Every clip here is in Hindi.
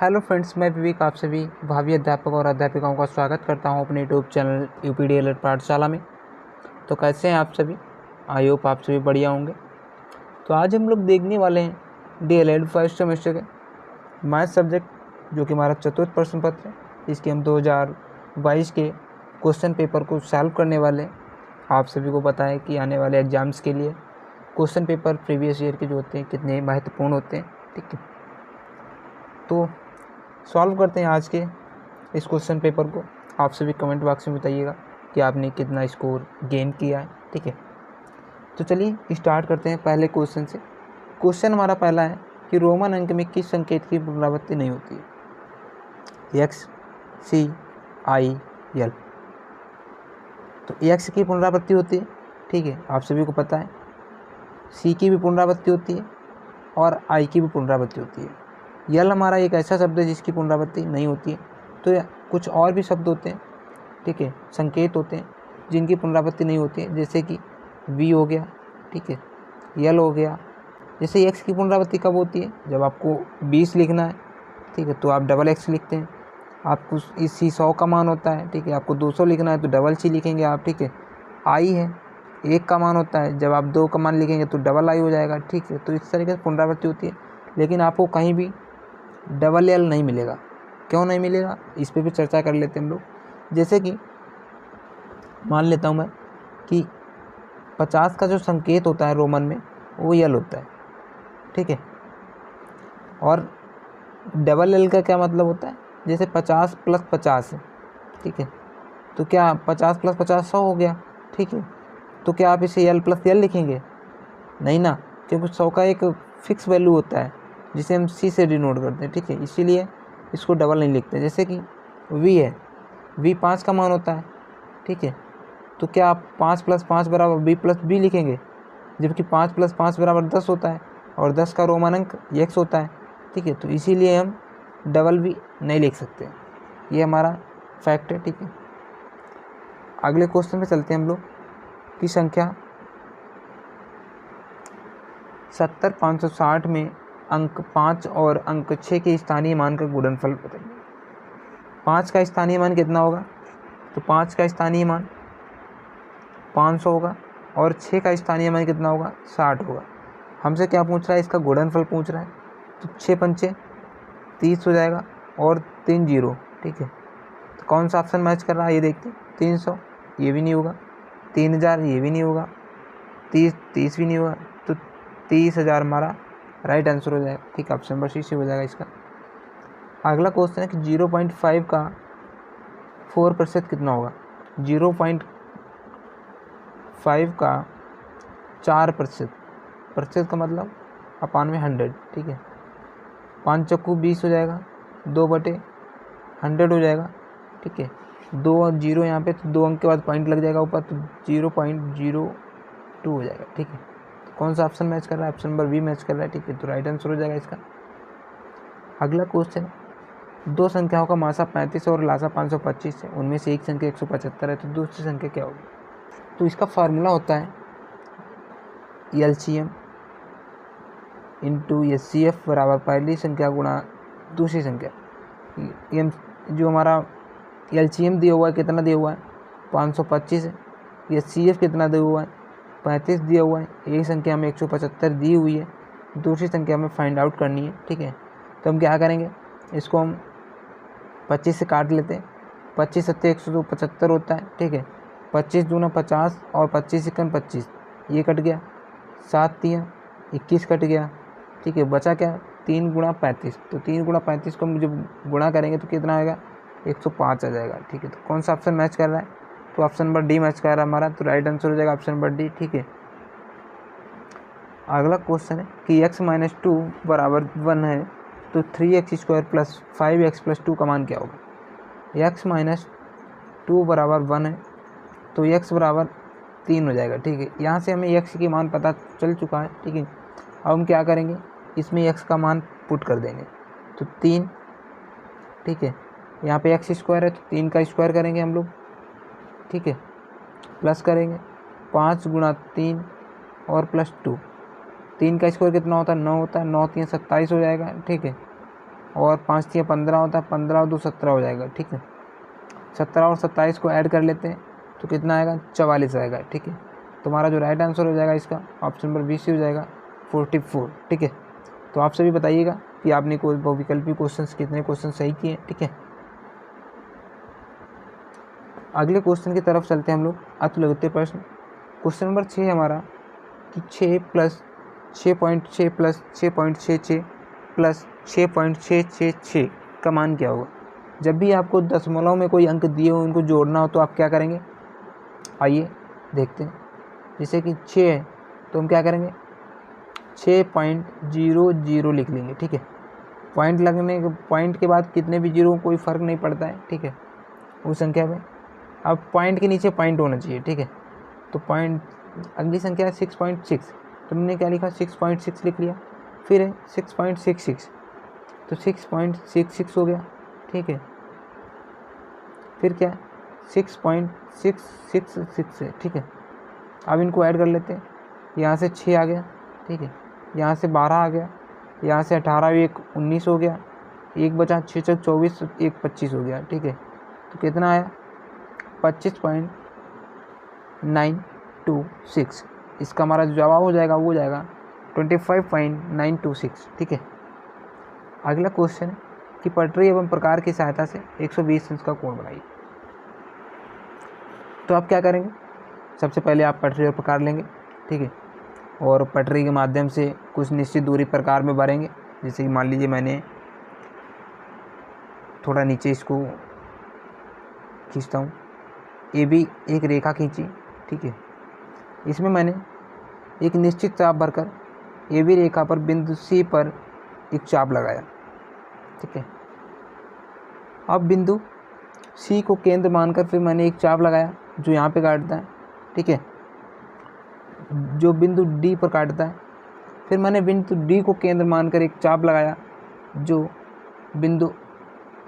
हेलो फ्रेंड्स, मैं विवेक आप सभी भावी अध्यापक और अध्यापिकाओं का स्वागत करता हूं अपने यूट्यूब चैनल यूपीडी अलर्ट पाठशाला में। तो कैसे हैं आप सभी? आई होप आप सभी बढ़िया होंगे। तो आज हम लोग देखने वाले हैं डीएलएड फर्स्ट सेमेस्टर के मैथ सब्जेक्ट, जो कि हमारा चतुर्थ प्रश्न पत्र है। इसके हम 2022 के क्वेश्चन पेपर को सॉल्व करने वाले हैं। आप सभी को पता है कि आने वाले एग्जाम्स के लिए क्वेश्चन पेपर प्रीवियस ईयर के जो होते हैं कितने महत्वपूर्ण होते हैं। ठीक है, तो सॉल्व करते हैं आज के इस क्वेश्चन पेपर को। आप सभी कमेंट बॉक्स में बताइएगा कि आपने कितना स्कोर गेन किया है। ठीक है, तो चलिए स्टार्ट करते हैं पहले क्वेश्चन से। क्वेश्चन हमारा पहला है कि रोमन अंक में किस संकेत की पुनरावृत्ति नहीं होती है? एक्स, सी, आई, एल। तो एक्स की पुनरावृत्ति होती है, ठीक है, आप सभी को पता है। सी की भी पुनरावृत्ति होती है और आई की भी पुनरावृत्ति होती है। यल हमारा एक ऐसा शब्द है जिसकी पुनरावृत्ति नहीं होती है। तो कुछ और भी शब्द होते हैं, ठीक है, संकेत होते हैं जिनकी पुनरावृत्ति नहीं होती है, जैसे कि वी हो गया, ठीक है, यल हो गया। जैसे एक्स की पुनरावृत्ति कब होती है? जब आपको 20 लिखना है, ठीक है, तो आप डबल एक्स लिखते हैं। आपको इसी 100 का मान होता है, ठीक है, आपको 200 लिखना है तो डबल सी लिखेंगे आप। ठीक है, आई है 1 का मान होता है, जब आप 2 का मान लिखेंगे तो डबल आई हो जाएगा। ठीक है, तो इस तरीके से पुनरावृत्ति होती है। लेकिन आपको कहीं भी डबल एल नहीं मिलेगा। क्यों नहीं मिलेगा, इस पर भी चर्चा कर लेते हैं हम लोग। जैसे कि मान लेता हूँ मैं कि 50 का जो संकेत होता है रोमन में वो यल होता है, ठीक है, और डबल एल का क्या मतलब होता है? जैसे 50 + 50 है, ठीक है, तो क्या 50 + 50 100 हो गया, ठीक है, तो क्या आप इसे यल + यल लिखेंगे? नहीं ना, क्योंकि 100 का एक फिक्स वैल्यू होता है जिसे हम सी से डिनोट करते हैं। ठीक है, इसीलिए इसको डबल नहीं लिखते। जैसे कि वी है, वी 5 का मान होता है, ठीक है, तो क्या आप 5 + 5 = वी + बी लिखेंगे? जबकि 5 + 5 = 10 होता है और 10 का रोमन अंक एक्स होता है। ठीक है, तो इसीलिए हम डबल वी नहीं लिख सकते। ये हमारा फैक्ट है। ठीक है, अगले क्वेश्चन पे चलते हैं हम लोग की संख्या 70,560 में अंक 5 और अंक 6 के स्थानीय मान का गुणनफल बताइए। 5 का स्थानीय मान कितना होगा? तो 5 का स्थानीय मान 500 होगा और 6 का स्थानीय मान कितना होगा? 60 होगा। हमसे क्या पूछ रहा है? इसका गुणनफल पूछ रहा है। तो 6 पंचे 30 हो जाएगा और 3 0। ठीक है, तो कौन सा ऑप्शन मैच कर रहा है ये देखते हैं। 300 ये भी नहीं होगा, 3000 ये भी नहीं होगा, 30 भी नहीं होगा, तो 30,000 हमारा राइट आंसर हो जाएगा। ठीक है, ऑप्शन नंबर सी से हो जाएगा इसका। अगला क्वेश्चन है कि 0.5 का 4% कितना होगा? 0.5 का 4%, प्रतिशत का मतलब अपान में 100। ठीक है, 5 चक्कू 20 हो जाएगा, 2/100 हो जाएगा। ठीक है, 2 जीरो यहाँ पे, तो 2 अंक के बाद पॉइंट लग जाएगा ऊपर, तो 0.02 हो जाएगा। ठीक है, तो कौन सा ऑप्शन मैच कर रहा है? ऑप्शन नंबर बी मैच कर रहा है। ठीक है, तो राइट आंसर हो जाएगा इसका। अगला क्वेश्चन, दो संख्याओं का मासा 35 और लासा 525 है, उनमें से एक संख्या 175 है, तो दूसरी संख्या क्या होगी? तो इसका फार्मूला होता है LCM × SCF बराबर पहली संख्या गुणा दूसरी संख्या। ये जो हमारा LCM दिया हुआ है कितना दिया हुआ है? 525 है। SCF कितना दिया हुआ है? 35 दिया हुआ है। एक संख्या में 175 दी हुई है, दूसरी संख्या में फाइंड आउट करनी है। ठीक है, तो हम क्या करेंगे, इसको हम 25 से काट लेते हैं। 25 × 7 = 175 होता है। ठीक है, 25 दूना 50 और 25 × 25, ये कट गया, 7 × 3 = 21 कट गया। ठीक है, बचा क्या? 3 × 35, तो 3 × 35 को हम जब गुणा करेंगे तो कितना आएगा? 105 आ जाएगा। ठीक है, तो कौन सा ऑप्शन मैच कर रहा है? तो ऑप्शन नंबर डी मैच कर रहा है हमारा, तो राइट आंसर हो जाएगा ऑप्शन नंबर डी। ठीक है, अगला क्वेश्चन है कि x - 2 = 1 है, तो 3x² + 5x + 2 का मान क्या होगा? x - 2 = 1 है, तो x = 3 हो जाएगा। ठीक है, यहाँ से हमें x की मान पता चल चुका है। ठीक है, अब हम क्या करेंगे, इसमें x का मान पुट कर देंगे, तो 3। ठीक है, यहाँ पे x² है तो 3 का स्क्वायर करेंगे हम लोग। ठीक है, प्लस करेंगे 5 × 3 और +2। 3 का स्क्वायर कितना होता है? 9 होता है, 9 × 3 = 27 हो जाएगा। ठीक है, और 5 3 15 होता है, 15 और 2 17 हो जाएगा। ठीक है, 17 और 27 को ऐड कर लेते हैं तो कितना आएगा, 44 आएगा। ठीक है, तुम्हारा जो राइट आंसर हो जाएगा इसका ऑप्शन नंबर बी सी हो जाएगा 44। ठीक है, तो आप सभी बताइएगा कि आपने कोई बहुविकल्पी क्वेश्चन कितने क्वेश्चन सही किए। ठीक है, अगले क्वेश्चन की तरफ चलते हैं हम लोग। अतुलनीय प्रश्न क्वेश्चन नंबर 6 हमारा कि 6 प्लस 6.6 प्लस 6.66 प्लस 6.666 का मान क्या होगा। जब भी आपको दशमलव में कोई अंक दिए हो उनको जोड़ना हो तो आप क्या करेंगे, आइए देखते हैं। जैसे कि 6 है तो हम क्या करेंगे, 6.00 लिख लेंगे। ठीक है, पॉइंट लगने के पॉइंट के बाद कितने भी जीरो कोई फ़र्क नहीं पड़ता है। ठीक है, उस संख्या में अब पॉइंट के नीचे पॉइंट होना चाहिए। ठीक है, तो पॉइंट अगली संख्या है 6.6, तो हमने क्या लिखा, 6.6 लिख लिया। फिर है 6.66, तो 6.66 हो गया। ठीक है, फिर क्या है 6.666 है। ठीक है, अब इनको ऐड कर लेते हैं। यहाँ से 6 आ गया। ठीक है, यहाँ से 12 आ गया, यहाँ से 18 1 19 हो गया, एक बचा 6 6 24 1 25 हो गया। ठीक है, तो कितना आया 25.926। इसका हमारा जो जवाब हो जाएगा वो हो जाएगा 25.926। ठीक है, अगला क्वेश्चन है कि पटरी एवं प्रकार की सहायता से 120 अंश का कोण बनाइए। तो आप क्या करेंगे, सबसे पहले आप पटरी और प्रकार लेंगे। ठीक है, और पटरी के माध्यम से कुछ निश्चित दूरी प्रकार में भरेंगे। जैसे कि मान लीजिए मैंने थोड़ा नीचे इसको खींचता हूँ, ए बी एक रेखा खींची। ठीक है, इसमें मैंने एक निश्चित चाप भरकर ए बी रेखा पर बिंदु सी पर एक चाप लगाया। ठीक है, अब बिंदु सी को केंद्र मानकर फिर मैंने एक चाप लगाया जो यहाँ पे काटता है। ठीक है, जो बिंदु डी पर काटता है। फिर मैंने बिंदु डी को केंद्र मानकर एक चाप लगाया जो बिंदु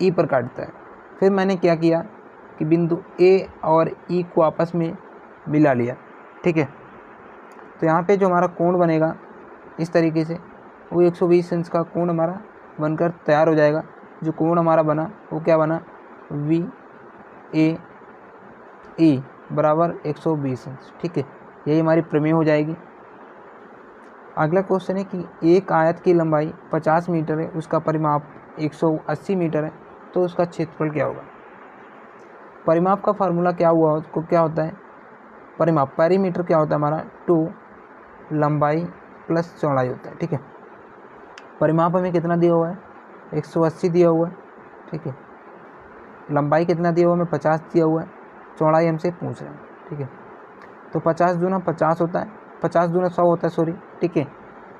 ई पर काटता है। फिर मैंने क्या किया कि बिंदु ए और ई को आपस में मिला लिया। ठीक है, तो यहाँ पे जो हमारा कोण बनेगा इस तरीके से, वो 120 अंश का कोण हमारा बनकर तैयार हो जाएगा। जो कोण हमारा बना वो क्या बना, वी ए ई बराबर 120 अंश। ठीक है, यही हमारी प्रमेय हो जाएगी। अगला क्वेश्चन है कि एक आयत की लंबाई 50 मीटर है, उसका परिमाप 180 मीटर है, तो उसका क्षेत्रफल क्या होगा। परिमाप का फार्मूला क्या हुआ, उसको क्या होता है, परिमाप पेरीमीटर क्या होता है हमारा 2 लंबाई प्लस चौड़ाई होता है। ठीक है, परिमाप हमें कितना दिया हुआ है, 180 दिया हुआ है। ठीक है, लंबाई कितना दिया हुआ है, हमें 50 दिया हुआ है, चौड़ाई हमसे पूछ रहे हैं। ठीक है, तो 50 दूना 50 होता है, 50 दूना 100 होता है, सॉरी। ठीक है,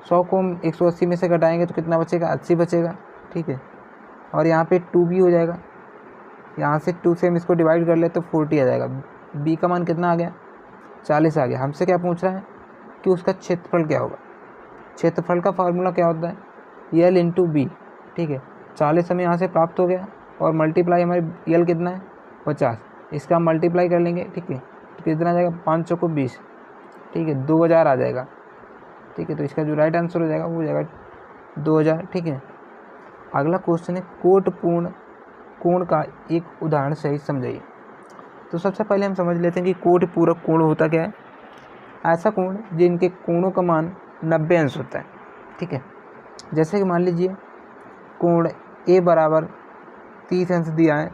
100 को हम 180 में से घटाएंगे तो कितना बचेगा, 80 बचेगा। ठीक है, और यहाँ पे 2 भी हो जाएगा, यहाँ से 2 से हम इसको डिवाइड कर ले तो 40 आ जाएगा। बी का मान कितना आ गया, 40 आ गया। हमसे क्या पूछ रहा है कि उसका क्षेत्रफल क्या होगा। क्षेत्रफल का फार्मूला क्या होता है, एल इंटू बी। ठीक है, 40 हमें यहाँ से प्राप्त हो गया और मल्टीप्लाई हमारे एल कितना है 50, इसका हम मल्टीप्लाई कर लेंगे। ठीक है, तो कितना आ जाएगा 5 को 20। ठीक है, 2000 आ जाएगा। ठीक है, तो इसका जो राइट आंसर हो जाएगा वो हो जाएगा 2000। ठीक है, अगला क्वेश्चन है कोटपूर्ण कोण का एक उदाहरण सही समझाइए। तो सबसे पहले हम समझ लेते हैं कि कोट पूरक कोण होता क्या है। ऐसा कोण जिनके कोणों का मान 90 अंश होता है। ठीक है, जैसे कि मान लीजिए कोण ए बराबर 30 अंश दिया है,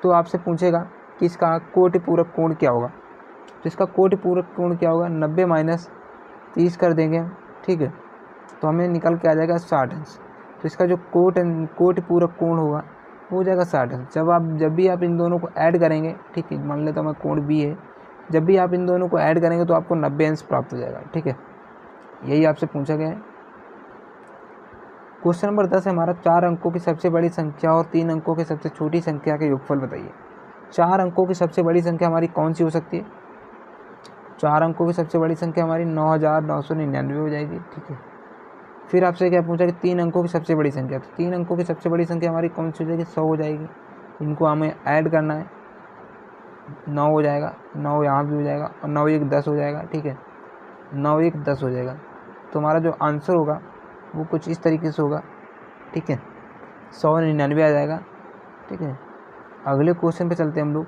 तो आपसे पूछेगा कि इसका कोटि पूरक कोण क्या होगा। तो इसका कोटि पूरक कोण क्या होगा, 90 माइनस 30 कर देंगे हम। ठीक है, तो हमें निकल के आ जाएगा 60 अंश। तो इसका जो कोटि पूरक कोण होगा वो हो जाएगा 60 अंश। जब भी आप इन दोनों को ऐड करेंगे, ठीक है, मान लेता हूँ मैं कोण बी है, जब भी आप इन दोनों को ऐड करेंगे तो आपको 90 अंश प्राप्त हो जाएगा। ठीक है, यही आपसे पूछा गया है। क्वेश्चन नंबर 10 है हमारा 4 अंकों की सबसे बड़ी संख्या और 3 अंकों की सबसे छोटी संख्या के योगफल बताइए। 4 अंकों की सबसे बड़ी संख्या हमारी कौन सी हो सकती है। 4 अंकों की सबसे बड़ी संख्या हमारी 9999 हो जाएगी। ठीक है, फिर आपसे क्या पूछा कि 3 अंकों की सबसे बड़ी संख्या, तो 3 अंकों की सबसे बड़ी संख्या हमारी कौन सी हो जाएगी, 100 हो जाएगी। इनको हमें ऐड करना है, 9 हो जाएगा, 9 यहाँ भी हो जाएगा और 9 1 10 हो जाएगा। ठीक है, 9 1 10 हो जाएगा। तो हमारा जो आंसर होगा वो कुछ इस तरीके से होगा। ठीक है, 199 आ जाएगा। ठीक है, अगले क्वेश्चन पे चलते हैं हम लोग।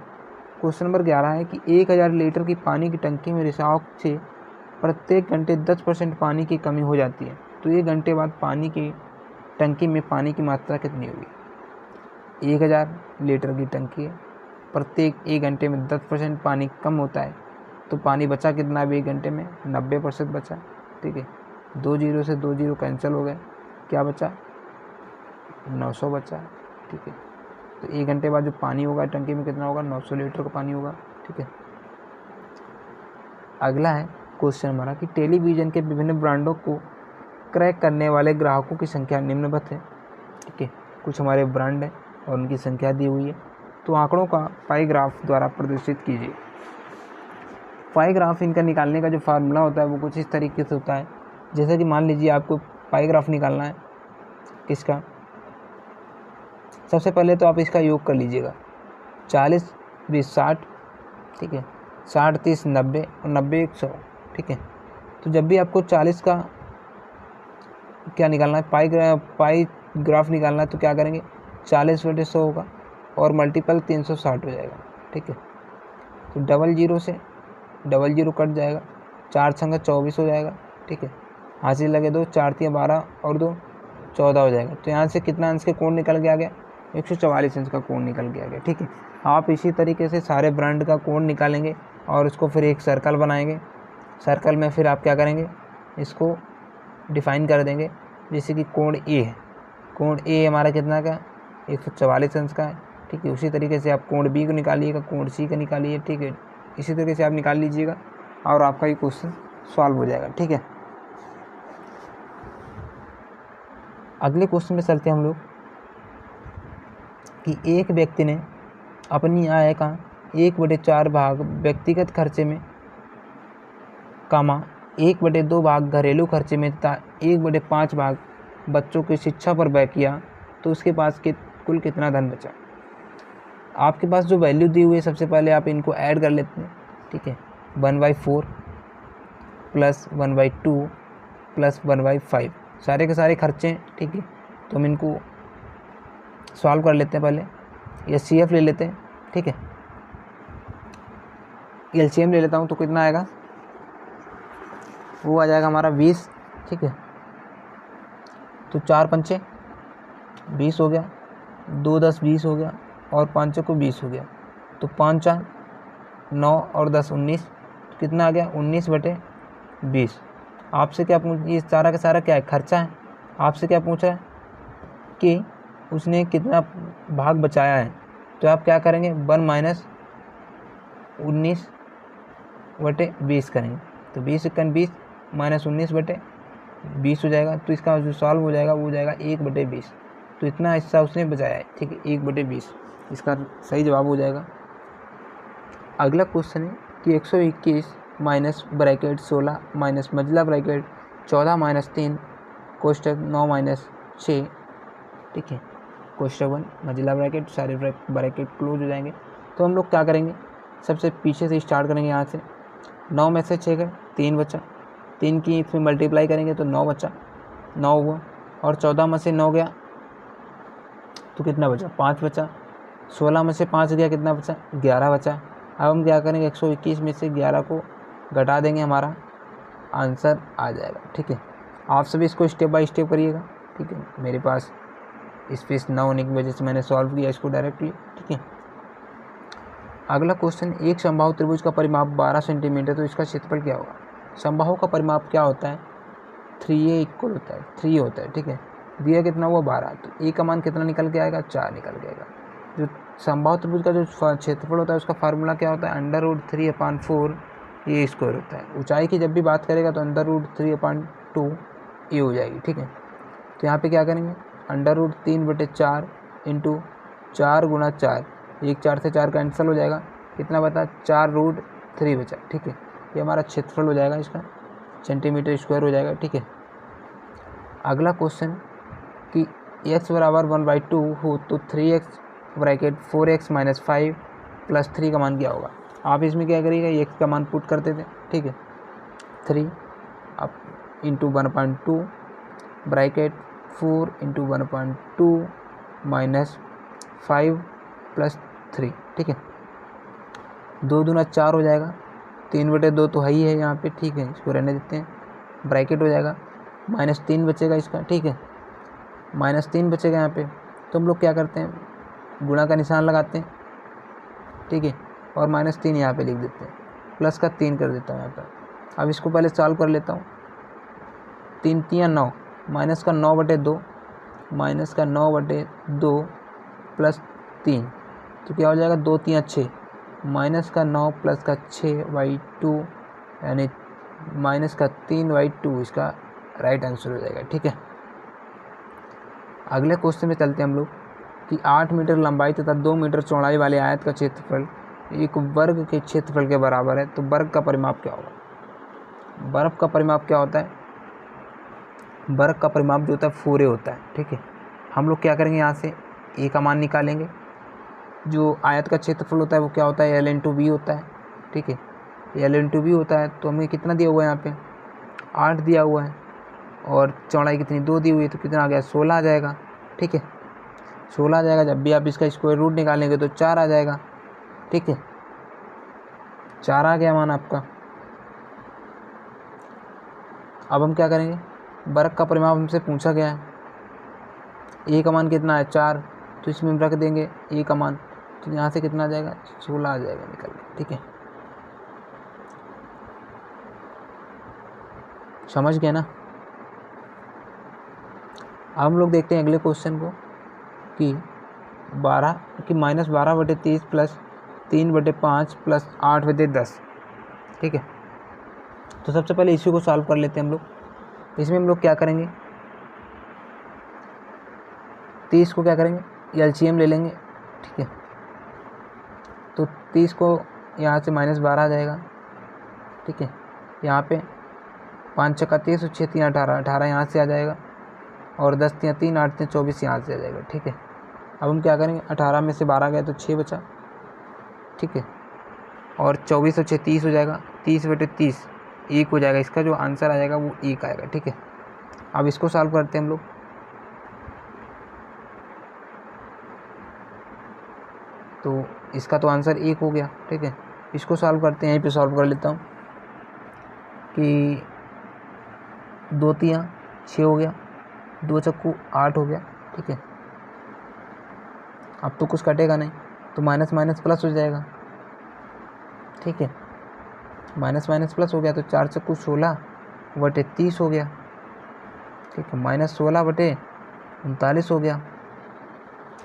क्वेश्चन नंबर 11 है कि 1000 लीटर की पानी की टंकी में रिसाव से प्रत्येक घंटे 10% पानी की कमी हो जाती है, तो 1 घंटे बाद पानी की टंकी में पानी की मात्रा कितनी होगी। 1000 लीटर की टंकी है, प्रत्येक 1 घंटे में 10% पानी कम होता है, तो पानी बचा कितना है 1 घंटे में, 90% बचा। ठीक है, 2 जीरो से 2 जीरो कैंसिल हो गए, क्या बचा 900 बचा। ठीक है, तो 1 घंटे बाद जो पानी होगा टंकी में कितना होगा 900 लीटर का पानी होगा। ठीक है, अगला है क्वेश्चन हमारा कि टेलीविज़न के विभिन्न ब्रांडों को क्रैक करने वाले ग्राहकों की संख्या निम्नवत है। ठीक है, कुछ हमारे ब्रांड हैं और उनकी संख्या दी हुई है, तो आंकड़ों का पाई ग्राफ द्वारा प्रदर्शित कीजिए। पाई ग्राफ इनका निकालने का जो फार्मूला होता है वो कुछ इस तरीके से होता है, जैसे कि मान लीजिए आपको पाई ग्राफ निकालना है किसका, सबसे पहले तो आप इसका योग कर लीजिएगा, 40 20 60। ठीक है, 60 30 90 और 90 100। ठीक है, तो जब भी आपको 40 का क्या निकालना है, पाई ग्राफ निकालना है, तो क्या करेंगे 40/100 होगा और मल्टीपल 360 हो जाएगा। ठीक है, तो डबल जीरो से डबल जीरो कट जाएगा, 4 संग 24 हो जाएगा। ठीक है, हासिल लगे 2, 4 3 12 और 2 14 हो जाएगा। तो यहाँ से कितना अंश के कोण निकल के आ गया, 144 अंश का कोण निकल के आ गया। ठीक है, आप इसी तरीके से सारे ब्रांड का कोण निकालेंगे और उसको फिर एक सर्कल बनाएंगे। सर्कल में फिर आप क्या करेंगे, इसको डिफाइन कर देंगे, जैसे कि कोण ए है, कोण ए हमारा कितना का 144 अंश का है। ठीक है, उसी तरीके से आप कोण बी को निकालिएगा, कोण सी का निकालिए। ठीक है, इसी तरीके से आप निकाल लीजिएगा और आपका ये क्वेश्चन सॉल्व हो जाएगा। ठीक है, अगले क्वेश्चन में चलते हैं हम लोग कि एक व्यक्ति ने अपनी आय का 1/4 भाग व्यक्तिगत खर्चे में, 1/2 भाग घरेलू खर्चे में तथा 1/5 भाग बच्चों की शिक्षा पर व्यय किया, तो उसके पास कुल कितना धन बचा। आपके पास जो वैल्यू दी हुई है, सबसे पहले आप इनको ऐड कर लेते हैं। ठीक है, 1/4 प्लस 1/2 प्लस 1/5 सारे के सारे खर्चे हैं। ठीक है, तो हम इनको सॉल्व कर लेते हैं। पहले एचसीएफ ले लेते हैं। ठीक है, एलसीएम ले लेता हूँ, तो कितना आएगा, वो आ जाएगा हमारा 20। ठीक है, तो 4 पंचे 20 हो गया, 2 10 20 हो गया और 5 को 20 हो गया, तो 5 4 9 और 10 19, तो कितना आ गया 19/20। आपसे क्या पूछ, ये सारा का सारा क्या है, खर्चा है। आपसे क्या पूछ रहा है कि उसने कितना भाग बचाया है, तो आप क्या करेंगे 1 - 19/20 करेंगे, तो 20 × 20 - 19/20 हो जाएगा। तो इसका जो सॉल्व हो जाएगा वो हो जाएगा 1/20, तो इतना हिस्सा उसने बचाया है। ठीक है, 1/20 इसका सही जवाब हो जाएगा। अगला क्वेश्चन है कि 121 माइनस ब्रैकेट 16 माइनस मझला ब्रैकेट 14 - 3 कोष्टक 9 - 6। ठीक है, कोष्टक 1 मझला ब्रैकेट, सारे ब्रैकेट क्लोज हो जाएंगे। तो हम लोग क्या करेंगे, सबसे पीछे से स्टार्ट करेंगे, यहाँ से 9 में से 6 गए, 3 बचा, 3 की इसमें मल्टीप्लाई करेंगे तो 9 बचा, 9 हुआ, और 14 में से 9 गया तो कितना बचा 5 बचा, 16 में से 5 गया कितना बचा 11 बचा। अब हम क्या करेंगे 121 में से 11 को घटा देंगे, हमारा आंसर आ जाएगा। ठीक है, आप सभी इसको स्टेप बाय स्टेप करिएगा। ठीक है, मेरे पास स्पेस ना होने की वजह से मैंने सॉल्व किया इसको डायरेक्टली। ठीक है, अगला क्वेश्चन, एक समबाहु त्रिभुज का परिमाप 12 सेंटीमीटर, तो इसका क्षेत्रफल क्या होगा। समबाहु का परिमाप क्या होता है, 3a इक्वल होता है 3 होता है। ठीक है, दिया कितना हुआ 12, तो a का मान कितना निकल के आएगा 4 निकल के आएगा। जो समबाहु त्रिभुज का जो क्षेत्रफल होता है उसका फार्मूला क्या होता है, √3/4 a² होता है। ऊंचाई की जब भी बात करेगा तो √3/2 a हो जाएगी। ठीक है, तो यहाँ पे क्या करेंगे √3/4 इंटू 4 × 4, 1 4 से 4 कैंसिल हो जाएगा, कितना बता 4√3 बचा। ठीक है, ये हमारा क्षेत्रफल हो जाएगा, इसका सेंटीमीटर स्क्वायर हो जाएगा। ठीक है, अगला क्वेश्चन कि x = 1/2 हो तो 3x ब्रैकेट 4x - 5 + 3 का मान क्या होगा। आप इसमें क्या करिएगा, x का मान पुट करते थे। ठीक है, 3 अब इंटू 1/2 ब्रैकेट 4 × 1/2 माइनस 5 + 3, ठीक है। 2 दूना 4 हो जाएगा, 3/2 तो है ही है यहाँ पे, ठीक है, इसको रहने देते हैं, ब्रैकेट हो जाएगा, -3 बचेगा इसका, ठीक है, -3 बचेगा यहाँ पे। तो हम लोग क्या करते हैं, गुणा का निशान लगाते हैं, ठीक है, और -3 यहाँ पे लिख देते हैं, प्लस का 3 कर देता हूँ यहाँ पर। अब इसको पहले सॉल्व कर लेता हूँ। 3 × 9, माइनस का 9/2, प्लस 3, तो क्या हो जाएगा, 2 × 3 = 6, माइनस का 9 प्लस का 6/2, यानी माइनस का 3/2 इसका राइट आंसर हो जाएगा, ठीक है। अगले क्वेश्चन में चलते हैं हम लोग कि 8 मीटर लंबाई तथा 2 मीटर चौड़ाई वाले आयत का क्षेत्रफल 1 वर्ग के क्षेत्रफल के बराबर है, तो वर्ग का परिमाप क्या होगा। वर्ग का परिमाप क्या होता है, वर्ग का परिमाप जो होता है फूरे होता है, ठीक है। हम लोग क्या करेंगे, यहाँ से ए का मान निकालेंगे, जो आयत का क्षेत्रफल होता है वो क्या होता है, L × B होता है, ठीक है। L × B होता है, तो हमें कितना दिया हुआ है यहाँ पे, 8 दिया हुआ है, और चौड़ाई कितनी, 2 दी हुई है, तो कितना आ गया, 16 आ जाएगा, ठीक है, 16 आ जाएगा। जब भी आप इसका स्क्वायर रूट निकालेंगे तो 4 आ जाएगा, ठीक है, 4 आ गया मान आपका। अब हम क्या करेंगे, वर्ग का परिमाप हमसे पूछा गया है, ए का मान कितना है, 4, तो इसमें हम रख देंगे ए का मान, तो यहाँ से कितना आ जाएगा, 16 आ जाएगा निकल के, ठीक है, समझ गए ना। अब हम लोग देखते हैं अगले क्वेश्चन को कि -12/30 प्लस 3/5 प्लस 8/10, ठीक है। तो सबसे पहले इसी को सॉल्व कर लेते हैं हम लोग। इसमें हम लोग क्या करेंगे, 30 को क्या करेंगे, LCM ले लेंगे, ठीक है। तो 30 को यहाँ से -12 आ जाएगा, ठीक है। यहाँ पे 5 × 6 = 30 और 6 × 3 = 18, 18 यहाँ से आ जाएगा, और 10 × 3 = 8, 24 यहाँ से आ जाएगा, ठीक है। अब हम क्या करेंगे, 18 में से 12 गए तो 6 बचा, ठीक है, और 24 और 6 30 हो जाएगा, 30/30 1 हो जाएगा, इसका जो आंसर आ जाएगा वो 1 आएगा, ठीक है। अब इसको सॉल्व करते हैं हम लोग। तो इसका तो आंसर 1 हो गया, ठीक है। इसको सॉल्व करते हैं, यहीं पे सॉल्व कर लेता हूँ कि 2 × 3 = 6 हो गया, 2 × 4 = 8 हो गया, ठीक है। अब तो कुछ कटेगा नहीं, तो माइनस माइनस प्लस हो जाएगा, ठीक है, माइनस माइनस प्लस हो गया, तो 4 × 16/30 हो गया, ठीक है, -16/39 हो गया।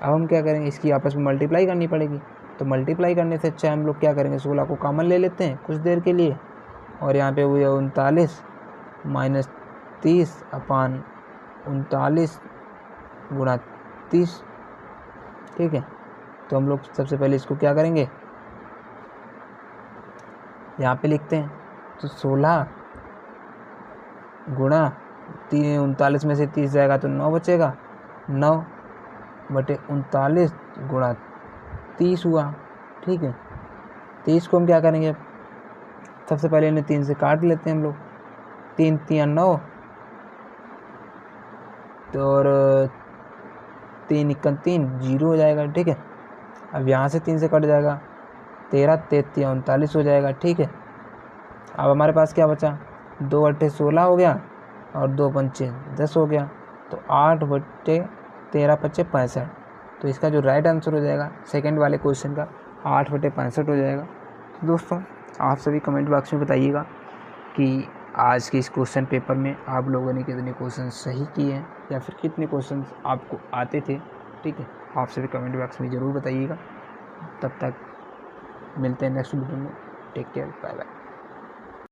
अब हम क्या करेंगे, इसकी आपस में मल्टीप्लाई करनी पड़ेगी, तो मल्टीप्लाई करने से अच्छा हम लोग क्या करेंगे, 16 को कॉमन ले लेते हैं कुछ देर के लिए, और यहाँ पे हुआ 39 - 30/39 × 30, ठीक है। तो हम लोग सबसे पहले इसको क्या करेंगे, यहाँ पे लिखते हैं, तो 16 × 39 में से 30 जाएगा तो 9 बचेगा, 9/39 × 30 हुआ, ठीक है। 30 को हम क्या करेंगे, सबसे पहले इन्हें 3 से काट लेते हैं हम लोग, 3 × 3 = 9, तो और 3 × 1 = 3, 0 हो जाएगा, ठीक है। अब यहाँ से 3 से कट जाएगा, 13 × 3 = 39 हो जाएगा, ठीक है। अब हमारे पास क्या बचा, 2/8 16 हो गया, और 2 × 5 = 10 हो गया, तो 8/13 = 65, तो इसका जो राइट आंसर हो जाएगा सेकंड वाले क्वेश्चन का 8/65 हो जाएगा। तो दोस्तों आप सभी कमेंट बॉक्स में बताइएगा कि आज के इस क्वेश्चन पेपर में आप लोगों ने कितने क्वेश्चन सही किए हैं, या फिर कितने क्वेश्चन आपको आते थे, ठीक है। आप सभी कमेंट बॉक्स में ज़रूर बताइएगा। तब तक मिलते हैं नेक्स्ट वीडियो में, टेक केयर, बाय बाय।